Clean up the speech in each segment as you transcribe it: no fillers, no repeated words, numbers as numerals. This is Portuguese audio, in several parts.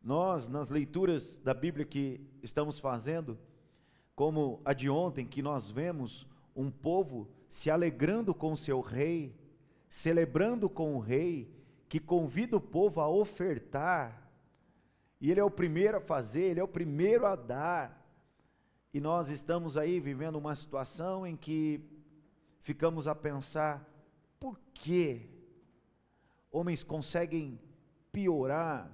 Nós, nas leituras da Bíblia que estamos fazendo, como a de ontem, que nós vemos um povo se alegrando com o seu rei, celebrando com o rei, que convida o povo a ofertar, e ele é o primeiro a fazer, ele é o primeiro a dar, e nós estamos aí vivendo uma situação em que ficamos a pensar, por que homens conseguem piorar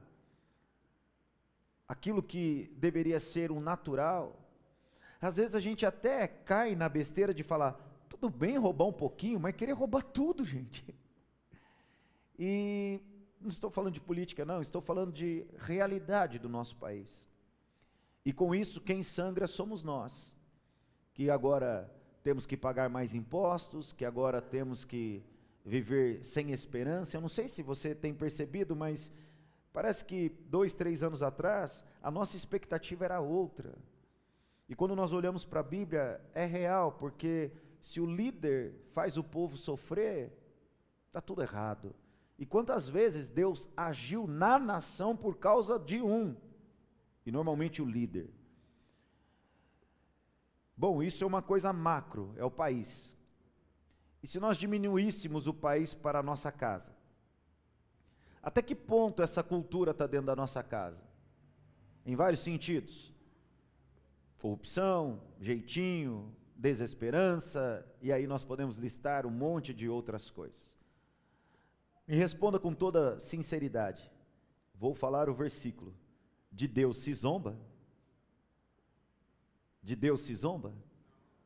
aquilo que deveria ser um natural? Às vezes a gente até cai na besteira de falar, tudo bem roubar um pouquinho, mas querer roubar tudo, gente. E não estou falando de política, não, estou falando de realidade do nosso país. E com isso, quem sangra somos nós, que agora temos que pagar mais impostos, que agora temos que viver sem esperança. Eu não sei se você tem percebido, mas parece que 2, 3 anos atrás, a nossa expectativa era outra. E quando nós olhamos para a Bíblia, é real, porque se o líder faz o povo sofrer, está tudo errado. E quantas vezes Deus agiu na nação por causa de um, e normalmente o líder. Bom, isso é uma coisa macro, é o país. E se nós diminuíssemos o país para a nossa casa? Até que ponto essa cultura está dentro da nossa casa? Em vários sentidos. Corrupção, jeitinho, desesperança, e aí nós podemos listar um monte de outras coisas. Me responda com toda sinceridade. Vou falar o versículo. De Deus se zomba? De Deus se zomba?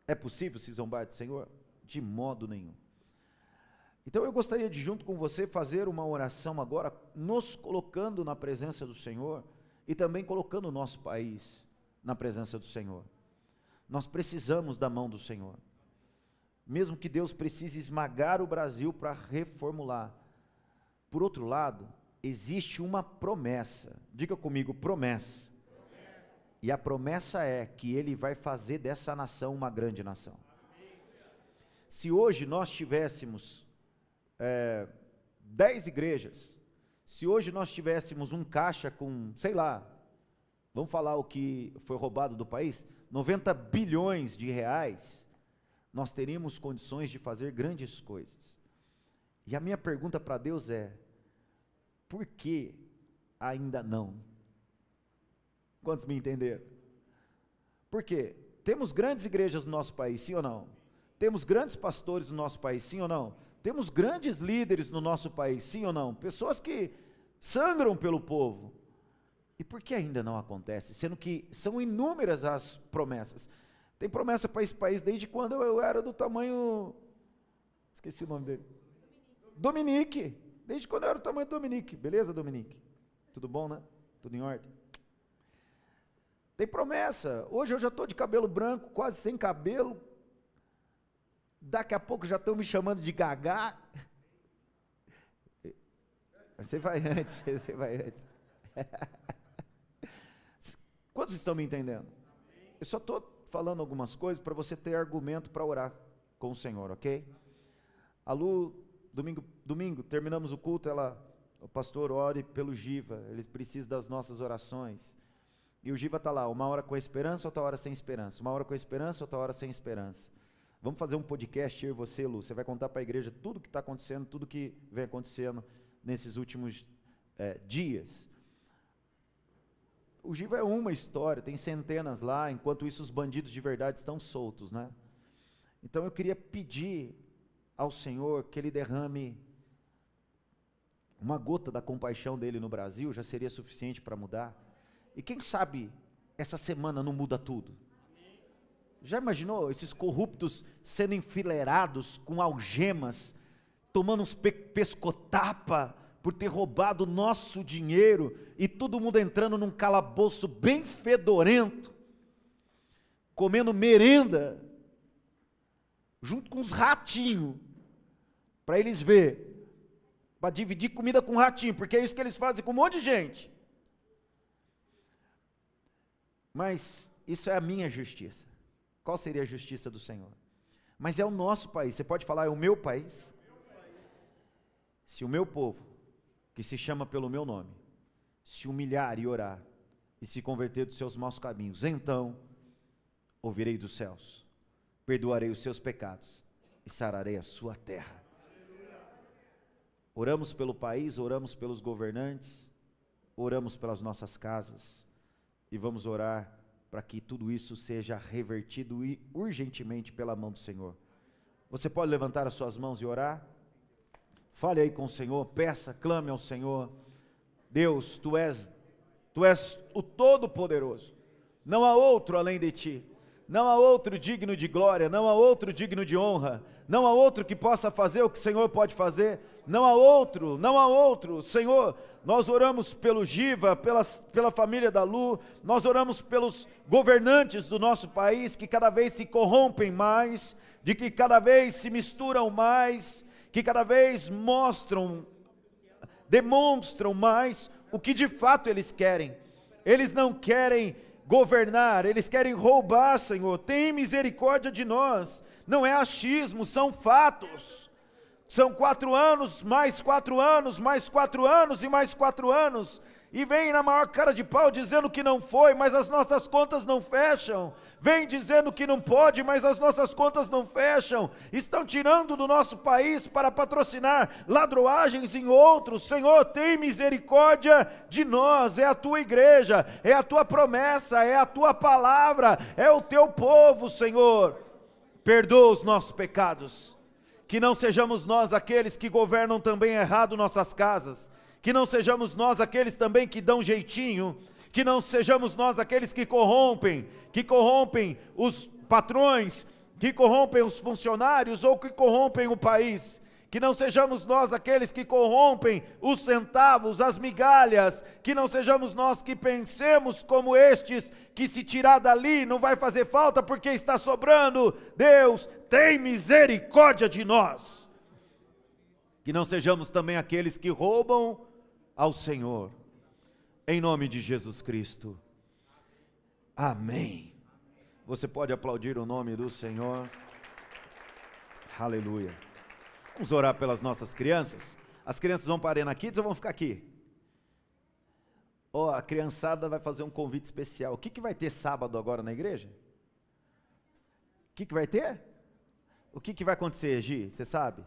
É possível se zombar do Senhor? De modo nenhum. Então eu gostaria de, junto com você, fazer uma oração agora, nos colocando na presença do Senhor, e também colocando o nosso país na presença do Senhor. Nós precisamos da mão do Senhor. Mesmo que Deus precise esmagar o Brasil para reformular. Por outro lado, existe uma promessa. Diga comigo, promessa. E a promessa é que Ele vai fazer dessa nação uma grande nação. Se hoje nós tivéssemos 10 igrejas, se hoje nós tivéssemos um caixa com, sei lá, vamos falar o que foi roubado do país, 90 bilhões de reais, nós teríamos condições de fazer grandes coisas. E a minha pergunta para Deus é, por que ainda não? Quantos me entenderam? Por quê? Temos grandes igrejas no nosso país, sim ou não? Temos grandes pastores no nosso país, sim ou não? Temos grandes líderes no nosso país, sim ou não? Pessoas que sangram pelo povo. E por que ainda não acontece? Sendo que são inúmeras as promessas. Tem promessa para esse país desde quando eu era do tamanho... Esqueci o nome dele. Dominique. Desde quando eu era do tamanho do Dominique. Beleza, Dominique? Tudo bom, né? Tudo em ordem? Tem promessa. Hoje eu já estou de cabelo branco, quase sem cabelo. Daqui a pouco já estão me chamando de Gagá. Você vai antes, você vai antes. Quantos estão me entendendo? Eu só estou falando algumas coisas para você ter argumento para orar com o Senhor, ok? A Lu, domingo, terminamos o culto, o pastor ore pelo Giva, ele precisa das nossas orações. E o Giva está lá, uma hora com esperança, outra hora sem esperança. Uma hora com esperança, outra hora sem esperança. Vamos fazer um podcast, eu e você, Lu. Você vai contar para a igreja tudo o que está acontecendo, tudo que vem acontecendo nesses últimos dias. O Giva é uma história, tem centenas lá, enquanto isso os bandidos de verdade estão soltos, né? Então eu queria pedir ao Senhor que Ele derrame uma gota da compaixão dEle no Brasil, já seria suficiente para mudar. E quem sabe essa semana não muda tudo? Já imaginou esses corruptos sendo enfileirados com algemas, tomando uns pescotapa por ter roubado o nosso dinheiro, e todo mundo entrando num calabouço bem fedorento, comendo merenda, junto com os ratinhos, para eles ver, para dividir comida com ratinho, porque é isso que eles fazem com um monte de gente. Mas isso é a minha justiça. Qual seria a justiça do Senhor? Mas é o nosso país. Você pode falar, é o meu país? Se o meu povo, que se chama pelo meu nome, se humilhar e orar, e se converter dos seus maus caminhos, então ouvirei dos céus, perdoarei os seus pecados e sararei a sua terra. Oramos pelo país, oramos pelos governantes, oramos pelas nossas casas, e vamos orar para que tudo isso seja revertido e urgentemente pela mão do Senhor. Você pode levantar as suas mãos e orar? Fale aí com o Senhor, peça, clame ao Senhor. Deus, Tu és o Todo-Poderoso, não há outro além de Ti, não há outro digno de glória, não há outro digno de honra, não há outro que possa fazer o que o Senhor pode fazer, não há outro, Senhor. Nós oramos pelo Giva, pela família da Lu, nós oramos pelos governantes do nosso país, que cada vez se corrompem mais, de que cada vez se misturam mais, que cada vez demonstram mais o que de fato eles querem. Eles não querem governar, eles querem roubar, Senhor. Tem misericórdia de nós, não é achismo, são fatos. São 4 anos, mais 4 anos, mais 4 anos e mais 4 anos, e vem na maior cara de pau dizendo que não foi, mas as nossas contas não fecham. Vem dizendo que não pode, mas as nossas contas não fecham. Estão tirando do nosso país para patrocinar ladroagens em outros. Senhor, tem misericórdia de nós. É a Tua igreja, é a Tua promessa, é a Tua palavra, é o Teu povo, Senhor. Perdoa os nossos pecados, que não sejamos nós aqueles que governam também errado nossas casas, que não sejamos nós aqueles também que dão jeitinho, que não sejamos nós aqueles que corrompem os patrões, que corrompem os funcionários ou que corrompem o país, que não sejamos nós aqueles que corrompem os centavos, as migalhas, que não sejamos nós que pensemos como estes, que se tirar dali não vai fazer falta porque está sobrando. Deus, tem misericórdia de nós. Que não sejamos também aqueles que roubam ao Senhor, em nome de Jesus Cristo, amém. Você pode aplaudir o nome do Senhor, aleluia. Vamos orar pelas nossas crianças. As crianças vão para a Arena Kids ou vão ficar aqui? A criançada vai fazer um convite especial. O que vai ter sábado agora na igreja? O que vai ter? O que vai acontecer, Gi? Você sabe?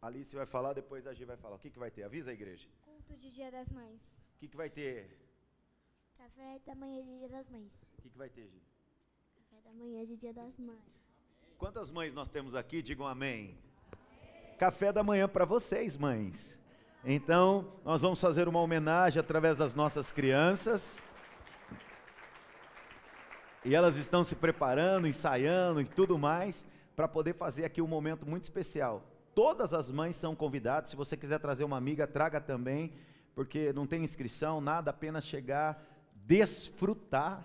Alice vai falar, depois a Gi vai falar. O que vai ter? Avisa a igreja. Culto de Dia das Mães. O que vai ter? Café da manhã de Dia das Mães. O que vai ter, Gi? Café da manhã de Dia das Mães. Quantas mães nós temos aqui? Digam amém. Café da manhã para vocês, mães. Então, nós vamos fazer uma homenagem através das nossas crianças. E elas estão se preparando, ensaiando e tudo mais, para poder fazer aqui um momento muito especial. Todas as mães são convidadas. Se você quiser trazer uma amiga, traga também, porque não tem inscrição, nada, apenas chegar, desfrutar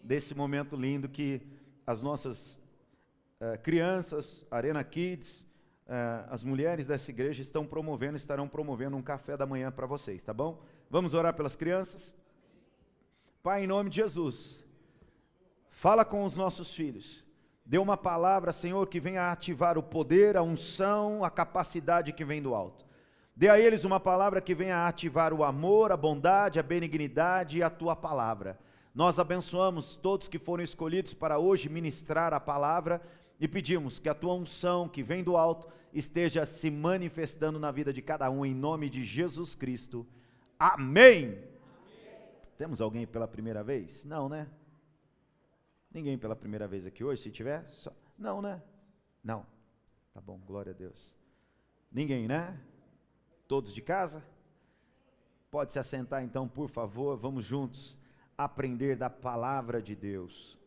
desse momento lindo que as nossas crianças, Arena Kids, as mulheres dessa igreja estarão promovendo um café da manhã para vocês, tá bom? Vamos orar pelas crianças? Pai, em nome de Jesus, fala com os nossos filhos. Dê uma palavra, Senhor, que venha ativar o poder, a unção, a capacidade que vem do alto. Dê a eles uma palavra que venha ativar o amor, a bondade, a benignidade e a Tua palavra. Nós abençoamos todos que foram escolhidos para hoje ministrar a palavra e pedimos que a Tua unção que vem do alto esteja se manifestando na vida de cada um, em nome de Jesus Cristo. Amém. Amém. Temos alguém pela primeira vez? Não, né? Ninguém pela primeira vez aqui hoje, se tiver? Não, né? Não. Tá bom, glória a Deus. Ninguém, né? Todos de casa? Pode se assentar então, por favor, vamos juntos aprender da palavra de Deus.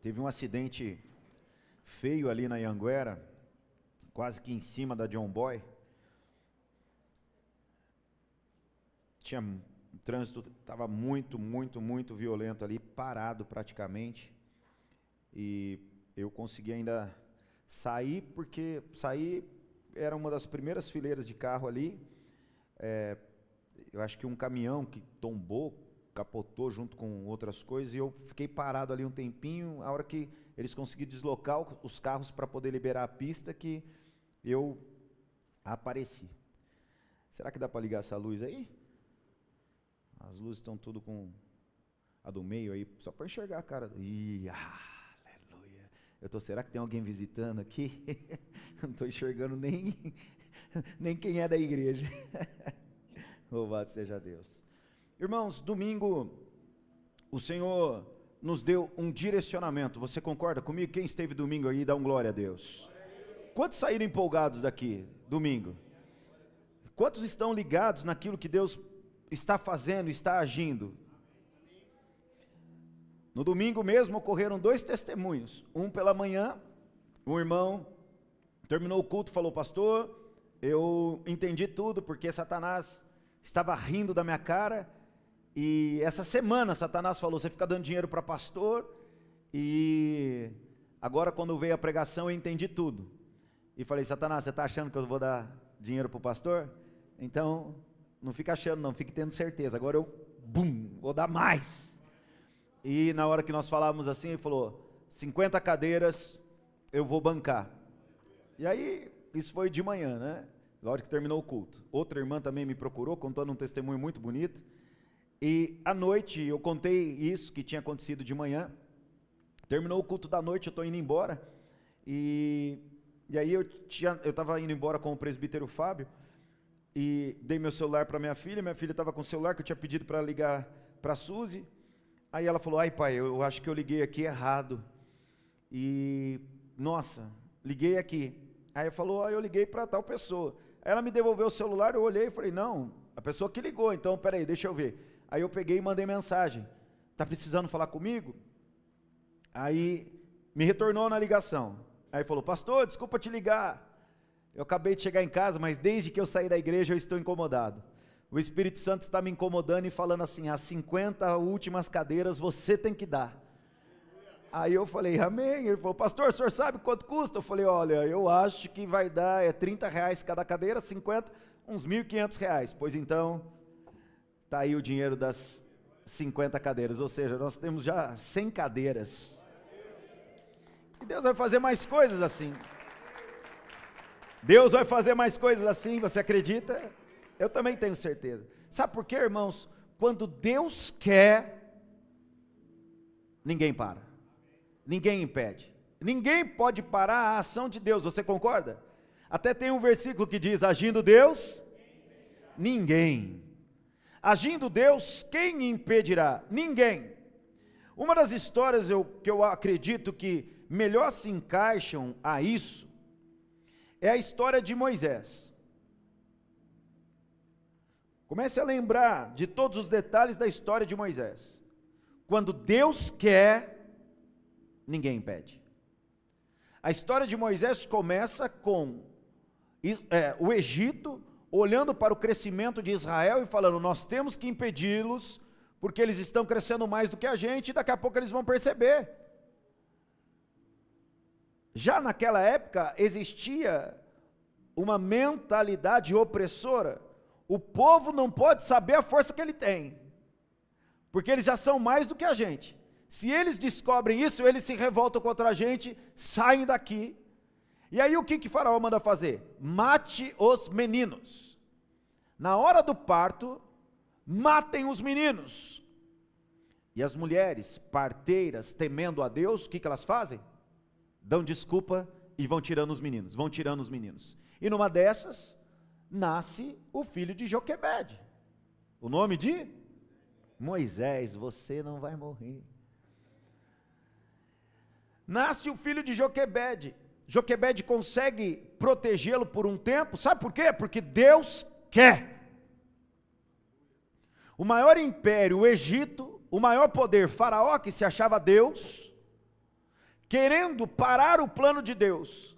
Teve um acidente feio ali na Anhanguera, quase que em cima da John Boy. O trânsito estava muito violento ali, parado praticamente, e eu consegui ainda sair, porque era uma das primeiras fileiras de carro ali. Eu acho que um caminhão que tombou, capotou junto com outras coisas, e eu fiquei parado ali um tempinho. A hora que eles conseguiram deslocar os carros para poder liberar a pista, que eu apareci. Será que dá para ligar essa luz aí? As luzes estão tudo com a do meio aí, só para enxergar a cara. Aleluia. Será que tem alguém visitando aqui? Não estou enxergando nem quem é da igreja. Louvado seja Deus. Irmãos, domingo, o Senhor nos deu um direcionamento. Você concorda comigo? Quem esteve domingo aí, dá um glória a Deus. Quantos saíram empolgados daqui, domingo? Quantos estão ligados naquilo que Deus está fazendo, está agindo? No domingo mesmo ocorreram 2 testemunhos. Um pela manhã, um irmão terminou o culto e falou: pastor, eu entendi tudo, porque Satanás estava rindo da minha cara, e essa semana Satanás falou: você fica dando dinheiro para pastor, e agora quando veio a pregação eu entendi tudo. E falei: Satanás, você está achando que eu vou dar dinheiro para o pastor? Então, não fica achando não, fique tendo certeza, agora eu, vou dar mais. E na hora que nós falávamos assim, ele falou: 50 cadeiras eu vou bancar. E aí, isso foi de manhã, né? Na hora que terminou o culto. Outra irmã também me procurou, contando um testemunho muito bonito. E à noite, eu contei isso que tinha acontecido de manhã. Terminou o culto da noite, eu estou indo embora. E aí eu estava indo embora com o presbítero Fábio, e dei meu celular para minha filha estava com o celular que eu tinha pedido para ligar para a Suzy. Aí ela falou: ai pai, eu acho que eu liguei aqui errado, e nossa, liguei aqui. Aí falou: eu liguei para tal pessoa. Aí ela me devolveu o celular, eu olhei e falei: não, a pessoa que ligou, então peraí, deixa eu ver. Aí eu peguei e mandei mensagem: está precisando falar comigo? Aí me retornou na ligação. Aí falou: pastor, desculpa te ligar, eu acabei de chegar em casa, mas desde que eu saí da igreja eu estou incomodado. O Espírito Santo está me incomodando e falando assim: as 50 últimas cadeiras você tem que dar. Aí eu falei: amém. Ele falou: pastor, o senhor sabe quanto custa? Eu falei: olha, eu acho que vai dar R$30 cada cadeira, 50, uns R$1.500. Pois então, está aí o dinheiro das 50 cadeiras, ou seja, nós temos já 100 cadeiras. E Deus vai fazer mais coisas assim. Deus vai fazer mais coisas assim, você acredita? Eu também tenho certeza. Sabe por quê, irmãos? Quando Deus quer, ninguém para, ninguém impede, ninguém pode parar a ação de Deus, você concorda? Até tem um versículo que diz: agindo Deus, ninguém. Agindo Deus, quem impedirá? Ninguém. Uma das histórias que eu acredito que melhor se encaixam a isso, é a história de Moisés. Comece a lembrar de todos os detalhes da história de Moisés. Quando Deus quer, ninguém impede. A história de Moisés começa com o Egito olhando para o crescimento de Israel e falando: nós temos que impedi-los, porque eles estão crescendo mais do que a gente, e daqui a pouco eles vão perceber. Já naquela época existia uma mentalidade opressora. O povo não pode saber a força que ele tem, porque eles já são mais do que a gente. Se eles descobrem isso, eles se revoltam contra a gente, saem daqui. E aí o que Faraó manda fazer? Mate os meninos. Na hora do parto, matem os meninos. E as mulheres parteiras, temendo a Deus, o que elas fazem? Dão desculpa e vão tirando os meninos, vão tirando os meninos. E numa dessas, nasce o filho de Joquebede. O nome de Moisés: você não vai morrer. Nasce o filho de Joquebede. Joquebede consegue protegê-lo por um tempo, sabe por quê? Porque Deus quer. O maior império, o Egito, o maior poder, Faraó, que se achava Deus, querendo parar o plano de Deus,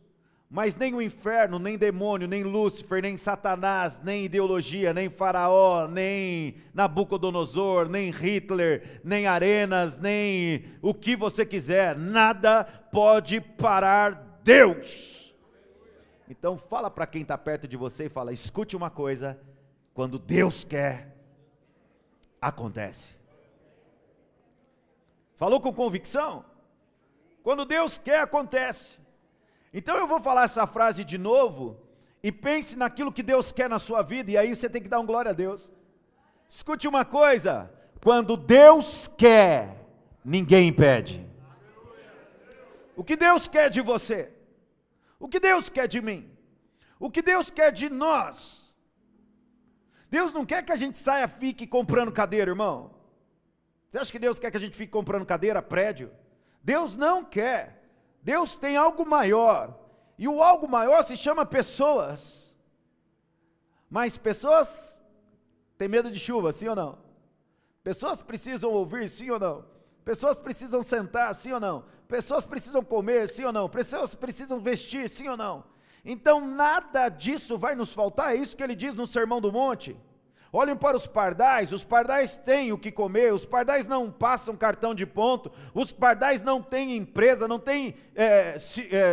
mas nem o inferno, nem demônio, nem Lúcifer, nem Satanás, nem ideologia, nem Faraó, nem Nabucodonosor, nem Hitler, nem Arenas, nem o que você quiser, nada pode parar Deus. Então fala para quem está perto de você e fala: escute uma coisa, quando Deus quer, acontece. Falou com convicção? Quando Deus quer, acontece. Então eu vou falar essa frase de novo, e pense naquilo que Deus quer na sua vida, e aí você tem que dar um glória a Deus. Escute uma coisa, quando Deus quer, ninguém impede. O que Deus quer de você? O que Deus quer de mim? O que Deus quer de nós? Deus não quer que a gente saia, fique comprando cadeira, irmão. Você acha que Deus quer que a gente fique comprando cadeira, prédio? Deus não quer. Deus tem algo maior. E o algo maior se chama pessoas. Mas pessoas têm medo de chuva, sim ou não? Pessoas precisam ouvir, sim ou não? Pessoas precisam sentar, sim ou não? Pessoas precisam comer, sim ou não? Pessoas precisam vestir, sim ou não? Então nada disso vai nos faltar, é isso que ele diz no Sermão do Monte. Olhem para os pardais têm o que comer, os pardais não passam cartão de ponto, os pardais não têm empresa, não têm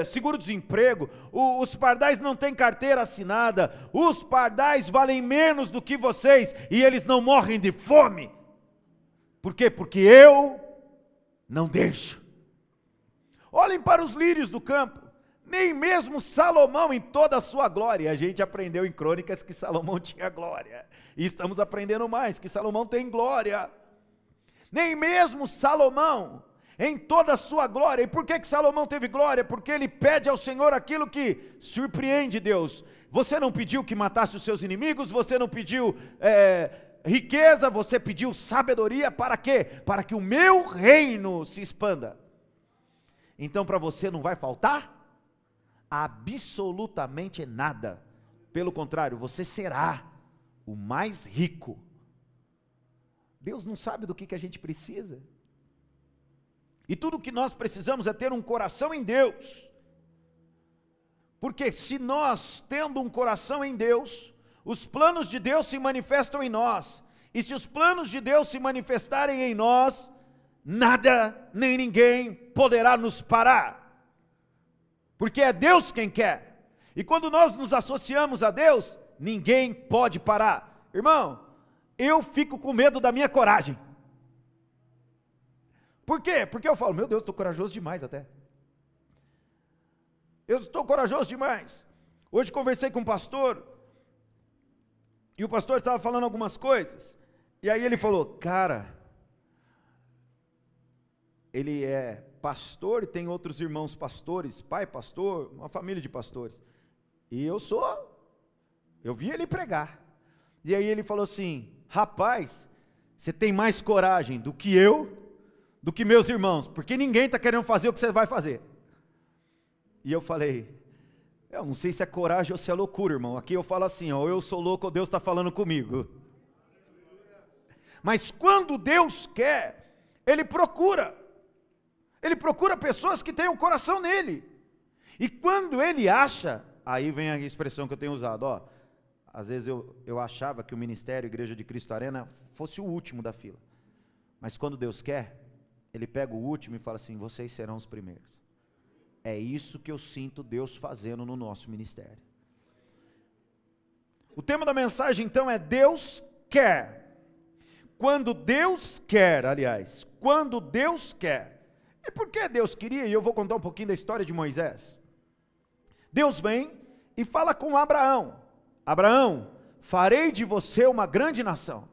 seguro-desemprego, os pardais não têm carteira assinada, os pardais valem menos do que vocês e eles não morrem de fome. Por quê? Porque eu não deixo. Olhem para os lírios do campo, nem mesmo Salomão em toda a sua glória, a gente aprendeu em Crônicas que Salomão tinha glória, e estamos aprendendo mais, que Salomão tem glória, nem mesmo Salomão em toda a sua glória. E por que Salomão teve glória? Porque ele pede ao Senhor aquilo que surpreende Deus. Você não pediu que matasse os seus inimigos, você não pediu riqueza, você pediu sabedoria, para quê? Para que o meu reino se expanda. Então para você não vai faltar absolutamente nada, pelo contrário, você será o mais rico. Deus não sabe do que a gente precisa, e tudo o que nós precisamos é ter um coração em Deus, porque se nós, tendo um coração em Deus, os planos de Deus se manifestam em nós, e se os planos de Deus se manifestarem em nós, nada nem ninguém poderá nos parar, porque é Deus quem quer, e quando nós nos associamos a Deus, ninguém pode parar. Irmão, eu fico com medo da minha coragem. Por quê? Porque eu falo, meu Deus, estou corajoso demais até. Eu estou corajoso demais. Hoje conversei com um pastor, e o pastor estava falando algumas coisas, e aí ele falou, cara, ele é pastor e tem outros irmãos pastores, pai pastor, uma família de pastores, e eu vi ele pregar, e aí ele falou assim, rapaz, você tem mais coragem do que eu, do que meus irmãos, porque ninguém está querendo fazer o que você vai fazer. E eu falei, eu não sei se é coragem ou se é loucura, irmão, aqui eu falo assim, ou eu sou louco ou Deus está falando comigo. Mas quando Deus quer, Ele procura pessoas que têm o coração nele, e quando Ele acha, aí vem a expressão que eu tenho usado, às vezes eu achava que o ministério Igreja de Cristo Arena fosse o último da fila, mas quando Deus quer, Ele pega o último e fala assim, vocês serão os primeiros. É isso que eu sinto Deus fazendo no nosso ministério. O tema da mensagem então é Deus quer. Quando Deus quer, aliás, quando Deus quer. E por que Deus queria? E eu vou contar um pouquinho da história de Moisés. Deus vem e fala com Abraão, Abraão, farei de você uma grande nação,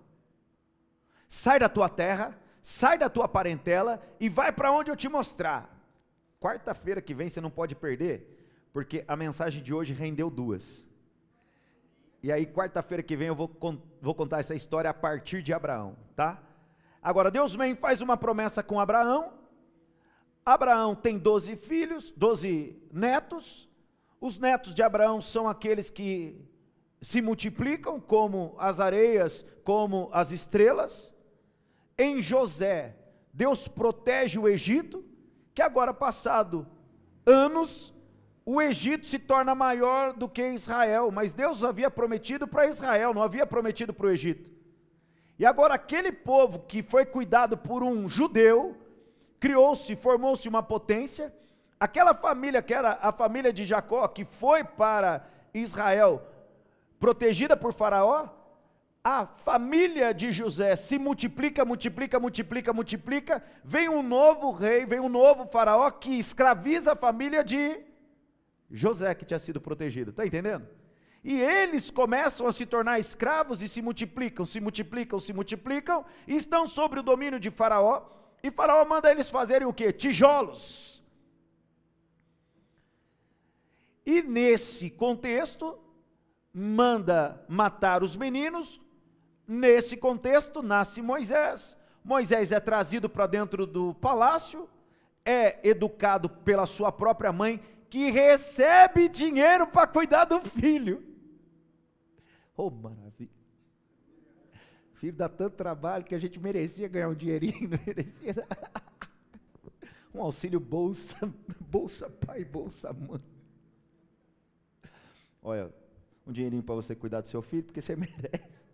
sai da tua terra, sai da tua parentela e vai para onde eu te mostrar. Quarta-feira que vem você não pode perder, porque a mensagem de hoje rendeu 2, e aí quarta-feira que vem eu vou contar essa história a partir de Abraão, tá? Agora Deus vem e faz uma promessa com Abraão. Abraão tem 12 filhos, 12 netos, os netos de Abraão são aqueles que se multiplicam como as areias, como as estrelas. Em José, Deus protege o Egito, que agora passado anos, o Egito se torna maior do que Israel, mas Deus havia prometido para Israel, não havia prometido para o Egito. E agora aquele povo que foi cuidado por um judeu, criou-se, formou-se uma potência. Aquela família que era a família de Jacó, que foi para Israel, protegida por Faraó, a família de José se multiplica, vem um novo rei, vem um novo faraó que escraviza a família de José, que tinha sido protegida, está entendendo? E eles começam a se tornar escravos e se multiplicam, e estão sobre o domínio de Faraó, e Faraó manda eles fazerem o quê? Tijolos. E nesse contexto, manda matar os meninos. Nesse contexto, nasce Moisés. Moisés é trazido para dentro do palácio, é educado pela sua própria mãe, que recebe dinheiro para cuidar do filho. Oh, maravilha. O filho dá tanto trabalho que a gente merecia ganhar um dinheirinho, não merecia? Um auxílio bolsa, bolsa pai, bolsa mãe. Olha, um dinheirinho para você cuidar do seu filho, porque você merece.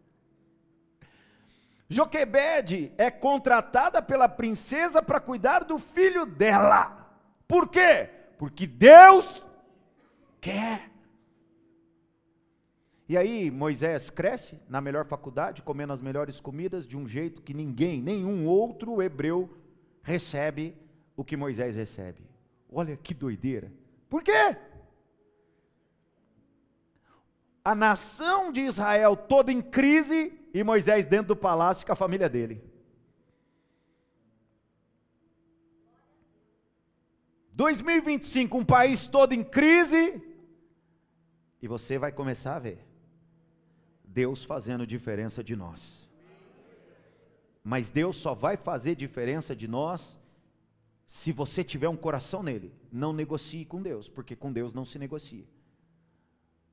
Joquebede é contratada pela princesa para cuidar do filho dela. Por quê? Porque Deus quer. E aí Moisés cresce na melhor faculdade, comendo as melhores comidas, de um jeito que nenhum outro hebreu recebe o que Moisés recebe. Olha que doideira. Por quê? A nação de Israel toda em crise, e Moisés dentro do palácio com a família dele. 2025, um país todo em crise, e você vai começar a ver Deus fazendo diferença de nós. Mas Deus só vai fazer diferença de nós se você tiver um coração nele. Não negocie com Deus, porque com Deus não se negocia.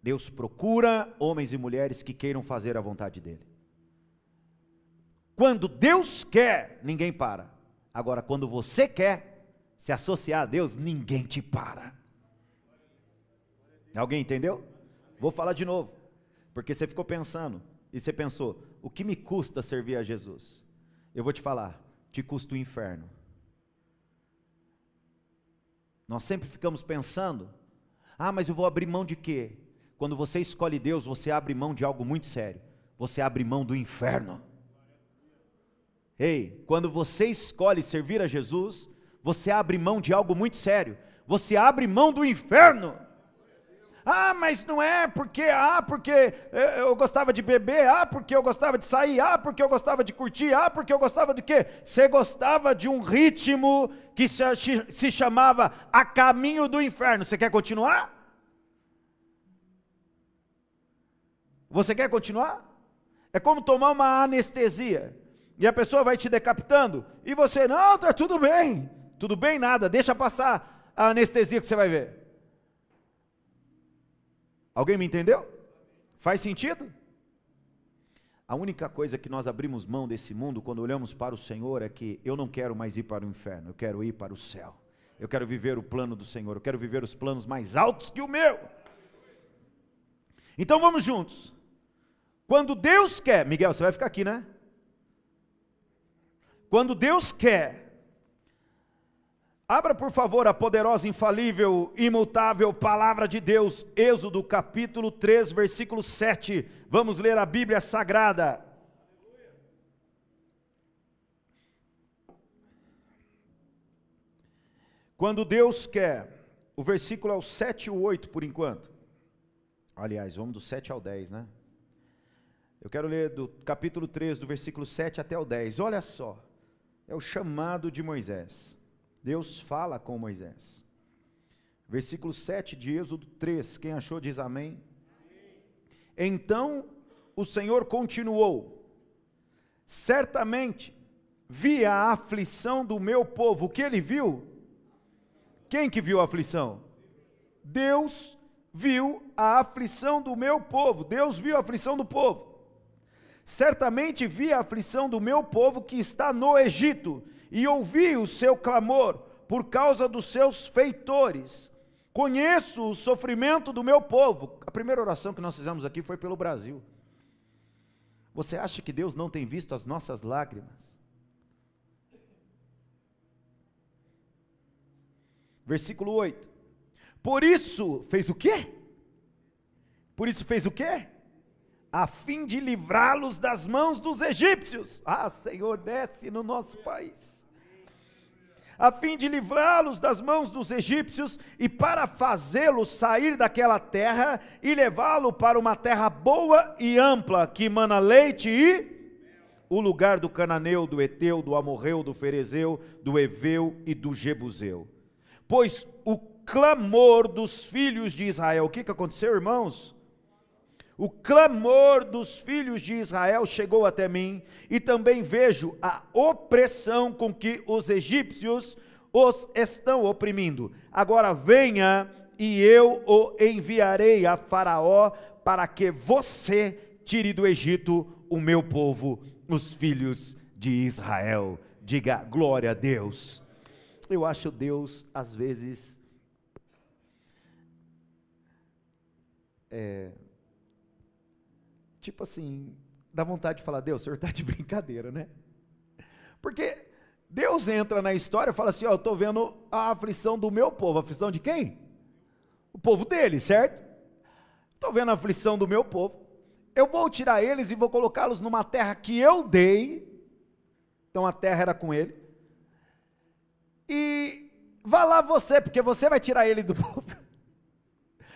Deus procura homens e mulheres que queiram fazer a vontade dele. Quando Deus quer, ninguém para. Agora, quando você quer se associar a Deus, ninguém te para. Alguém entendeu? Vou falar de novo, porque você ficou pensando, e você pensou, o que me custa servir a Jesus? Eu vou te falar, te custa o inferno. Nós sempre ficamos pensando, mas eu vou abrir mão de quê? Quando você escolhe Deus, você abre mão de algo muito sério, você abre mão do inferno. Ei, quando você escolhe servir a Jesus, você abre mão de algo muito sério, você abre mão do inferno. Mas não é porque eu gostava de beber, porque eu gostava de sair, porque eu gostava de curtir, porque eu gostava de quê? Você gostava de um ritmo que se chamava a caminho do inferno. Você quer continuar? Você quer continuar? É como tomar uma anestesia, e a pessoa vai te decapitando, e você, não, está tudo bem nada, deixa passar a anestesia que você vai ver. Alguém me entendeu? Faz sentido? A única coisa que nós abrimos mão desse mundo, quando olhamos para o Senhor, é que eu não quero mais ir para o inferno, eu quero ir para o céu. Eu quero viver o plano do Senhor, eu quero viver os planos mais altos que o meu. Então vamos juntos. Quando Deus quer, Miguel, você vai ficar aqui, né? Quando Deus quer, abra por favor a poderosa, infalível, imutável palavra de Deus, Êxodo capítulo 3, versículo 7, vamos ler a Bíblia Sagrada. Quando Deus quer, o versículo é o 7 e o 8 por enquanto, aliás, vamos do 7 ao 10, né? Eu quero ler do capítulo 3, do versículo 7 até o 10, olha só, é o chamado de Moisés. Deus fala com Moisés. Versículo 7 de Êxodo 3, quem achou diz amém. Então o Senhor continuou, certamente vi a aflição do meu povo. O que ele viu? Quem que viu a aflição? Deus viu a aflição do meu povo, Deus viu a aflição do povo. Certamente vi a aflição do meu povo que está no Egito, e ouvi o seu clamor por causa dos seus feitores. Conheço o sofrimento do meu povo. A primeira oração que nós fizemos aqui foi pelo Brasil. Você acha que Deus não tem visto as nossas lágrimas? Versículo 8. Por isso fez o quê? Por isso fez o quê? a fim de livrá-los das mãos dos egípcios. Ah, Senhor, desce no nosso país. A fim de livrá-los das mãos dos egípcios e para fazê-los sair daquela terra e levá-lo para uma terra boa e ampla, que mana leite e o lugar do cananeu, do eteu, do amorreu, do ferezeu, do eveu e do jebuseu. Pois o clamor dos filhos de Israel, o que aconteceu, irmãos? O clamor dos filhos de Israel chegou até mim, e também vejo a opressão com que os egípcios os estão oprimindo. Agora venha e eu o enviarei a Faraó, para que você tire do Egito o meu povo, os filhos de Israel. Diga glória a Deus. Eu acho Deus, às vezes, tipo assim, dá vontade de falar: Deus, o senhor está de brincadeira, né? Porque Deus entra na história e fala assim: ó, eu estou vendo a aflição do meu povo. A aflição de quem? O povo dele, certo? Estou vendo a aflição do meu povo. Eu vou tirar eles e vou colocá-los numa terra que eu dei. Então a terra era com ele. E vá lá você, porque você vai tirar eles do povo.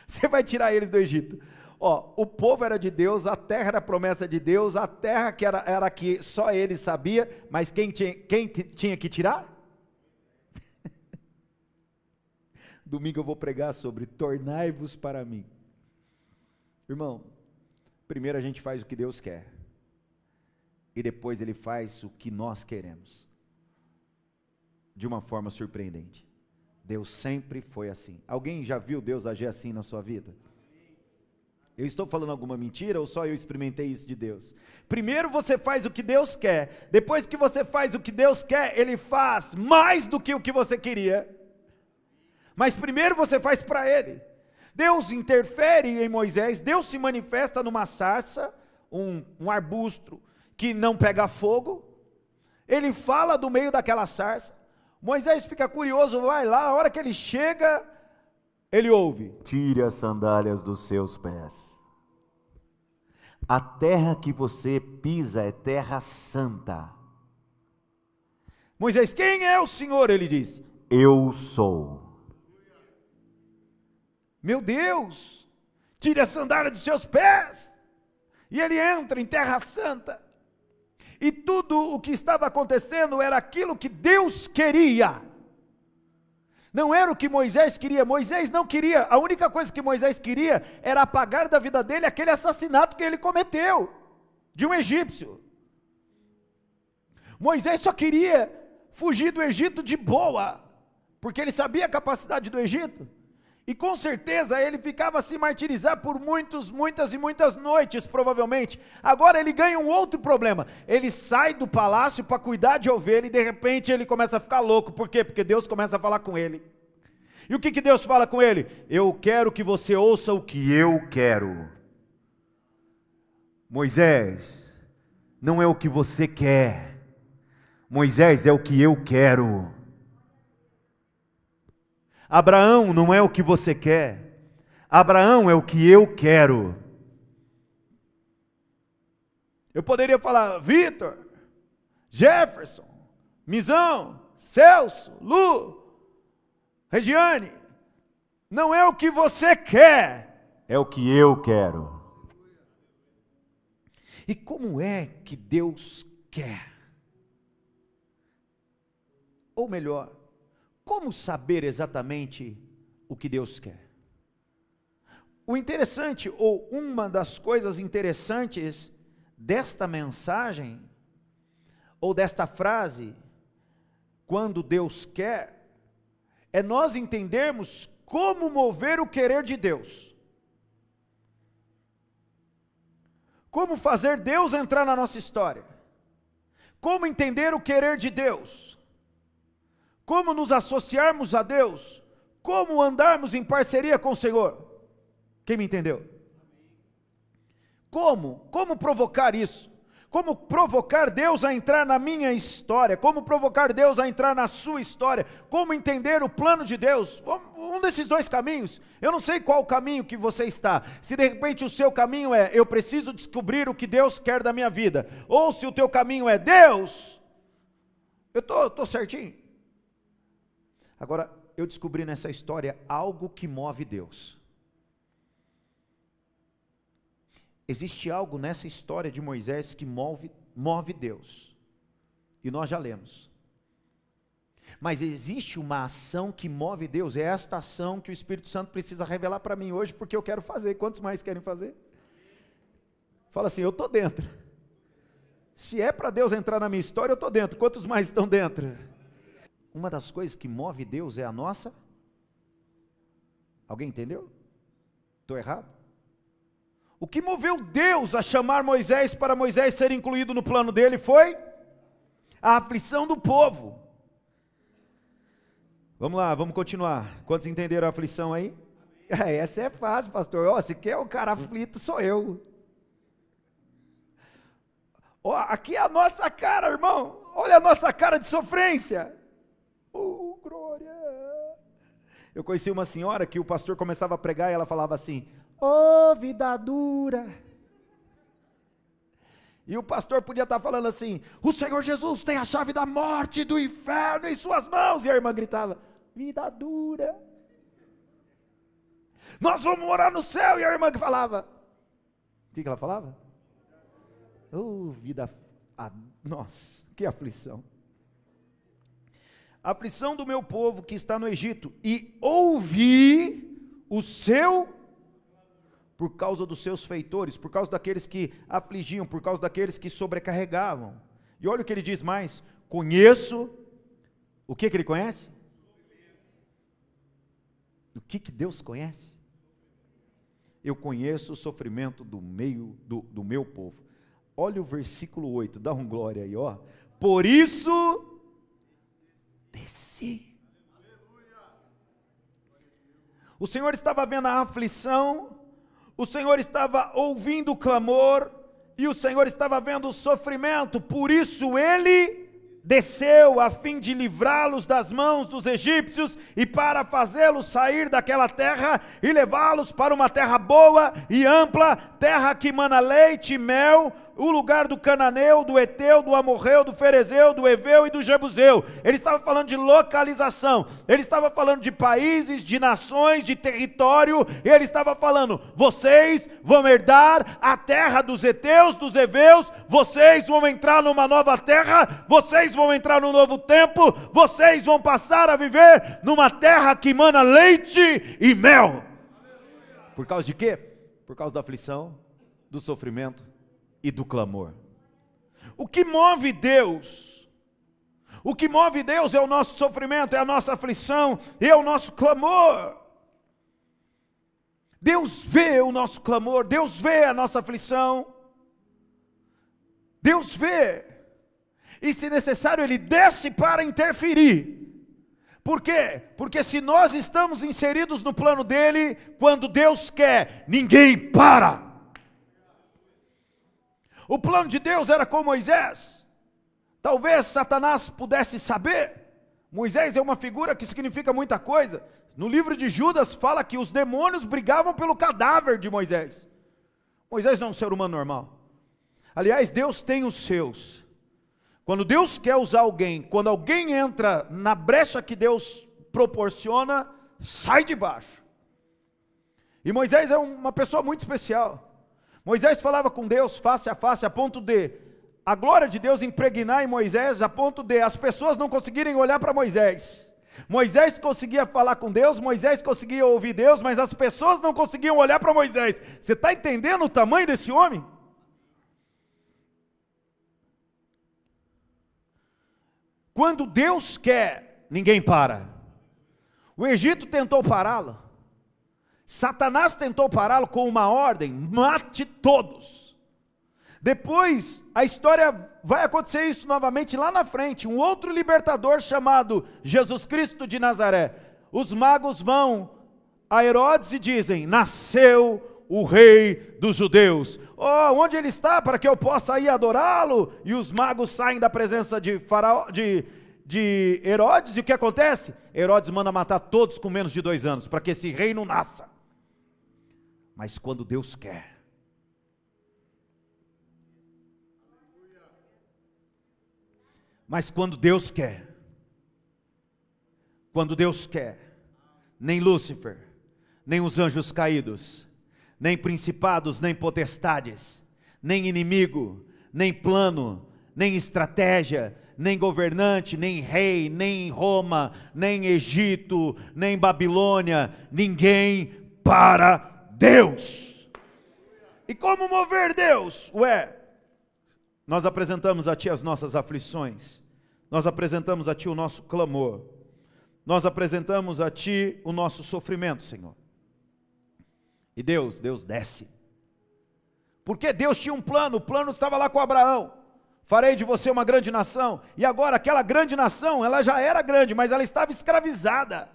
Você vai tirar eles do Egito. Ó, o povo era de Deus, a terra era a promessa de Deus, a terra que era que só ele sabia, mas quem tinha que tirar? Domingo eu vou pregar sobre tornai-vos para mim. Irmão, primeiro a gente faz o que Deus quer, e depois Ele faz o que nós queremos, de uma forma surpreendente. Deus sempre foi assim. Alguém já viu Deus agir assim na sua vida? Eu estou falando alguma mentira ou só eu experimentei isso de Deus? Primeiro você faz o que Deus quer, depois que você faz o que Deus quer, Ele faz mais do que o que você queria, mas primeiro você faz para Ele. Deus interfere em Moisés, Deus se manifesta numa sarça, um arbusto que não pega fogo, Ele fala do meio daquela sarça, Moisés fica curioso, vai lá, a hora que ele chega, ele ouve: tire as sandálias dos seus pés. A terra que você pisa é terra santa. Moisés: quem é o Senhor? Ele diz: eu sou. Meu Deus, tire a sandália dos seus pés. E ele entra em terra santa. E tudo o que estava acontecendo era aquilo que Deus queria. Não era o que Moisés queria. Moisés não queria. A única coisa que Moisés queria era apagar da vida dele aquele assassinato que ele cometeu, de um egípcio. Moisés só queria fugir do Egito de boa, porque ele sabia a capacidade do Egito. E com certeza ele ficava a se martirizar por muitas e muitas noites, provavelmente. Agora ele ganha um outro problema. Ele sai do palácio para cuidar de ovelha e de repente ele começa a ficar louco. Por quê? Porque Deus começa a falar com ele. E o que Deus fala com ele? Eu quero que você ouça o que eu quero. Moisés, não é o que você quer. Moisés, é o que eu quero. Abraão, não é o que você quer. Abraão é o que eu quero. Eu poderia falar: Vitor, Jefferson, Mizão, Celso, Lu, Regiane, não é o que você quer, é o que eu quero. E como é que Deus quer? Ou melhor, como saber exatamente o que Deus quer? O interessante, ou uma das coisas interessantes desta mensagem, ou desta frase, quando Deus quer, é nós entendermos como mover o querer de Deus. Como fazer Deus entrar na nossa história. Como entender o querer de Deus. Como nos associarmos a Deus, como andarmos em parceria com o Senhor. Quem me entendeu? Como provocar isso? como provocar Deus a entrar na minha história, como provocar Deus a entrar na sua história, como entender o plano de Deus, um desses dois caminhos. Eu não sei qual o caminho que você está, se de repente o seu caminho é, eu preciso descobrir o que Deus quer da minha vida, ou se o teu caminho é, Deus, eu estou certinho. Agora, eu descobri nessa história algo que move Deus. Existe algo nessa história de Moisés que move Deus, e nós já lemos. Mas existe uma ação que move Deus, é esta ação que o Espírito Santo precisa revelar para mim hoje, porque eu quero fazer. Quantos mais querem fazer? Fala assim, eu estou dentro. Se é para Deus entrar na minha história, eu estou dentro. Quantos mais estão dentro? Uma das coisas que move Deus é a nossa... Alguém entendeu? Estou errado? O que moveu Deus a chamar Moisés para Moisés ser incluído no plano dele foi a aflição do povo. Vamos lá, vamos continuar. Quantos entenderam a aflição aí? Essa é fácil, pastor. Se quer um cara aflito, sou eu. Aqui é a nossa cara, irmão. Olha a nossa cara de sofrência. Glória. Eu conheci uma senhora que o pastor começava a pregar e ela falava assim, vida dura. E o pastor podia estar falando assim, o Senhor Jesus tem a chave da morte e do inferno em suas mãos. E a irmã gritava, vida dura. Nós vamos morar no céu. E a irmã que falava, o que ela falava? Nossa, que aflição. A aflição do meu povo que está no Egito, e ouvi o seu, por causa dos seus feitores, por causa daqueles que afligiam, por causa daqueles que sobrecarregavam. E olha o que ele diz mais, conheço, o que ele conhece? O que Deus conhece? Eu conheço o sofrimento do meu povo. Olha o versículo 8, dá um glória aí, ó. Por isso desci. O Senhor estava vendo a aflição, o Senhor estava ouvindo o clamor, e o Senhor estava vendo o sofrimento, por isso ele desceu a fim de livrá-los das mãos dos egípcios e para fazê-los sair daquela terra e levá-los para uma terra boa e ampla, terra que mana leite e mel, o lugar do cananeu, do eteu, do amorreu, do ferezeu, do heveu e do jebuseu. Ele estava falando de localização, ele estava falando de países, de nações, de território, e ele estava falando, vocês vão herdar a terra dos eteus, dos heveus, vocês vão entrar numa nova terra, vocês vão entrar num novo tempo, vocês vão passar a viver numa terra que mana leite e mel. Por causa de quê? Por causa da aflição, do sofrimento e do clamor. O que move Deus? O que move Deus é o nosso sofrimento, é a nossa aflição, é o nosso clamor. Deus vê o nosso clamor, Deus vê a nossa aflição, Deus vê, e se necessário Ele desce para interferir. Por quê? Porque se nós estamos inseridos no plano dEle, quando Deus quer, ninguém para. O plano de Deus era com Moisés. Talvez Satanás pudesse saber. Moisés é uma figura que significa muita coisa. No livro de Judas fala que os demônios brigavam pelo cadáver de Moisés. Moisés não é um ser humano normal. Aliás, Deus tem os seus. Quando Deus quer usar alguém, quando alguém entra na brecha que Deus proporciona, sai de baixo. E Moisés é uma pessoa muito especial. Moisés falava com Deus face a face, a ponto de a glória de Deus impregnar em Moisés, a ponto de as pessoas não conseguirem olhar para Moisés. Moisés conseguia falar com Deus, Moisés conseguia ouvir Deus, mas as pessoas não conseguiam olhar para Moisés. Você está entendendo o tamanho desse homem? Quando Deus quer, ninguém para. O Egito tentou pará-lo. Satanás tentou pará-lo com uma ordem, mate todos. Depois, a história vai acontecer isso novamente lá na frente, um outro libertador chamado Jesus Cristo de Nazaré. Os magos vão a Herodes e dizem, nasceu o rei dos judeus. Oh, onde ele está para que eu possa ir adorá-lo? E os magos saem da presença de Faraó, de Herodes, e o que acontece? Herodes manda matar todos com menos de 2 anos, para que esse rei não nasça. Mas quando Deus quer, quando Deus quer, nem Lúcifer, nem os anjos caídos, nem principados, nem potestades, nem inimigo, nem plano, nem estratégia, nem governante, nem rei, nem Roma, nem Egito, nem Babilônia, ninguém para Deus. E como mover Deus? Nós apresentamos a Ti as nossas aflições, nós apresentamos a Ti o nosso clamor, nós apresentamos a Ti o nosso sofrimento, Senhor. E Deus desce. Porque Deus tinha um plano, o plano estava lá com Abraão. Farei de você uma grande nação. E agora aquela grande nação, ela já era grande, mas ela estava escravizada.